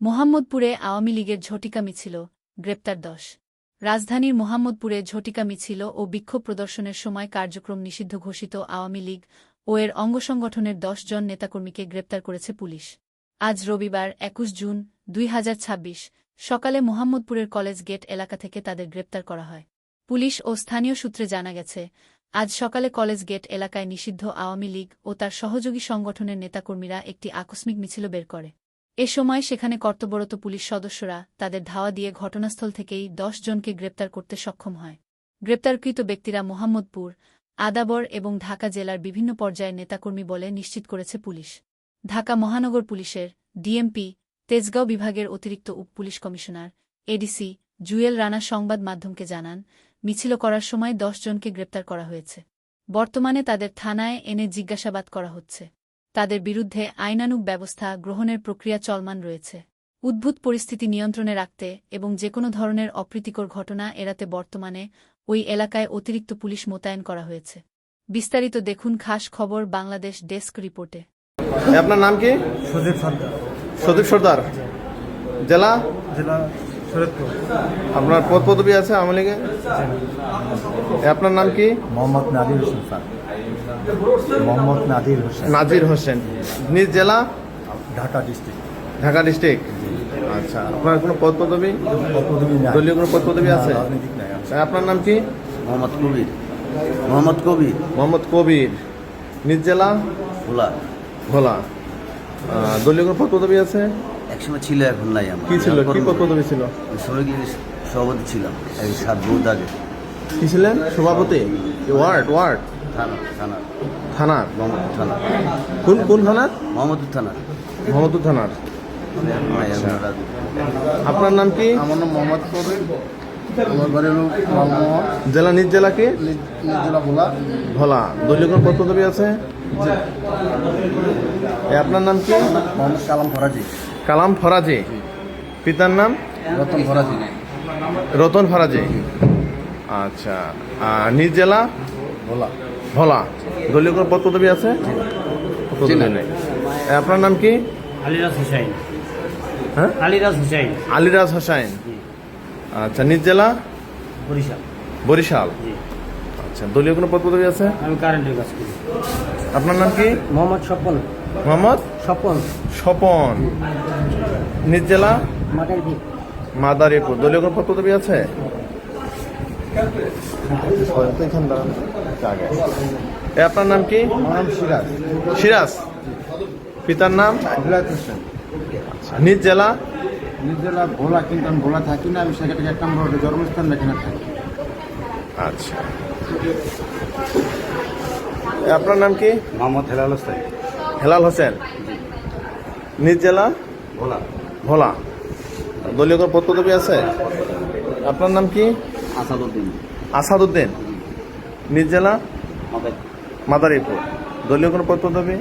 মোহাম্মদপুরে আওয়ামী লীগের ঝটিকা মিছিল, গ্রেপ্তার ১০। রাজধানীর মোহাম্মদপুরে ঝটিকা মিছিল ও বিক্ষোভ প্রদর্শনের সময় কার্যক্রম নিষিদ্ধ ঘোষিত আওয়ামী লীগ ও এর অঙ্গসংগঠনের ১০ জন নেতাকর্মীকে গ্রেপ্তার করেছে পুলিশ। আজ রবিবার ২১ জুন ২০২৬ সকালে মোহাম্মদপুরের কলেজ গেট এলাকা থেকে তাদের গ্রেপ্তার করা হয়। পুলিশ ও স্থানীয় সূত্রে জানা গেছে, আজ সকালে কলেজ গেট এলাকায় নিষিদ্ধ আওয়ামী লীগ ও তার সহযোগী সংগঠনের নেতাকর্মীরা একটি আকস্মিক মিছিল বের করে। এ সময় সেখানে কর্তব্যরত পুলিশ সদস্যরা তাদের ধাওয়া দিয়ে ঘটনাস্থল থেকেই ১০ জনকে গ্রেপ্তার করতে সক্ষম হয়। গ্রেপ্তারকৃত ব্যক্তিরা মোহাম্মদপুর, আদাবর এবং ঢাকা জেলার বিভিন্ন পর্যায়ের নেতাকর্মী বলে নিশ্চিত করেছে পুলিশ। ঢাকা মহানগর পুলিশের ডিএমপি, তেজগাঁও বিভাগের অতিরিক্ত উপ police commissioner ADC Jewel Rana সংবাদ মাধ্যমকে জানান, মিছিল করার সময় ১০ জনকে গ্রেপ্তার করা হয়েছে। বর্তমানে তাদের থানায় এনে জিজ্ঞাসাবাদ করা হচ্ছে। তাদের বিরুদ্ধে আইনানুগ ব্যবস্থা গ্রহণের প্রক্রিয়া চলমান রয়েছে। উদ্ভূত পরিস্থিতি নিয়ন্ত্রণে রাখতে এবং যেকোনো ধরনের অপ্রীতিকর ঘটনা এড়াতে বর্তমানে ওই এলাকায় অতিরিক্ত পুলিশ মোতায়েন করা হয়েছে। বিস্তারিত দেখুন খাস খবর বাংলাদেশ ডেস্ক রিপোর্টে। আপনার নাম কি? সুদীপ সর্দার। সুদীপ সর্দার, জেলা? জেলা শরীয়তপুর। আপনার পদ পদবি আছে আওয়ামী লীগে? আপনার নাম কি? মোহাম্মদ নাদির হোসেন স্যার। মোহাম্মদ নাদির হোসেন। নাজির হোসেন। নিজ জেলা? ঢাকা ডিস্ট্রিক্ট। ঢাকা ডিস্ট্রিক্ট। আচ্ছা, আপনার কোনো পদ পদবি? পদবি নাই। দলীয় কোনো পদ পদবি আছে? রাজনৈতিক নাই। আপনার নাম কি? মোহাম্মদ কবির। মোহাম্মদ কবির। মোহাম্মদ কবির। নিজ জেলা? ভোলা। ভোলা। দলীয় কোনো পদ পদবি আছে? একসময় ছিল, এখন নাই। আমার কি ছিল? কি পদ পদবি ছিল? শ্রমিক সভাপতি ছিলাম এই 7 বহুত আগে। কি ছিলেন? সভাপতি? ওয়ার্ড? থানা থানা থানার? মোহাম্মদপুর থানা। কোন থানার? মোহাম্মদপুর থানা। মোহাম্মদপুর থানার। নাই, আচ্ছা। এখন রাজনীতি। আপনার নাম কি? আমার নাম মোহাম্মদ কবির। আমার বাড়ি হলো লালমোহন। জেলা? নিজ জেলা কি? নিজ জেলা ভোলা। ভোলা। দলীয় কোনো পদ পদবি আছে? আপনার নাম কি? মোহাম্মদ কালাম ফরাজি। কালাম ফরাজি। পিতার নাম? রতন ফরাজি। রতন ফরাজি। আচ্ছা, নিজ জেলা? ভোলা। ভোলা। দলীয় কোনো পদ পদবি আছে? পদবি নেই। আপনার নাম কি? আলিরাজ হুসাইন। হ্যাঁ, আলিরাজ হুসাইন। আলিরাজ হোসাইন। আচ্ছা, নিজ জেলা? বরিশাল। বরিশাল। জি। আচ্ছা, দলীয় কোনো পদ পদবি আছে? আমি কারেন্টের কাজ করি। আপনার নাম কি? মোহাম্মদ স্বপন। মোহাম্মদ স্বপন। স্বপন। নিজ জেলা? মাদারীপুর। মাদারীপুর। দলীয় কোনো পদ পদবি আছে? আপনার নাম কি? আমার নাম সিরাজ। সিরাজ। পিতার নাম? সিরাজ হোসেন। নিজ জেলা? নিজ জেলা ভোলা, কিন্তু আমি ভোলা থাকি না। আমি সেখানে 1 নম্বর রোডে জন্মস্থান এখানে থাকি। আচ্ছা, আপনার নাম কি? মোহাম্মদ হেলাল হোসেন। হেলাল হোসেন। নিজ জেলা? ভোলা। ভোলা। দলীয় কোনো পদ পদবি আছে? আপনার নাম কি? আসাদুদ্দিন। আসাদুদ্দিন। নিজ জেলা? মাদারীপুর। দলীয় কোনো পদ পদবি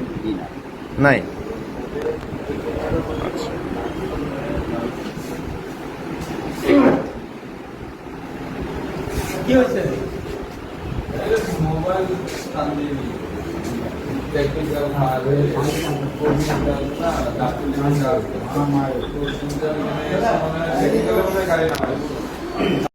নাই? আচ্ছা। কি হয়েছে? মোবাইল আমার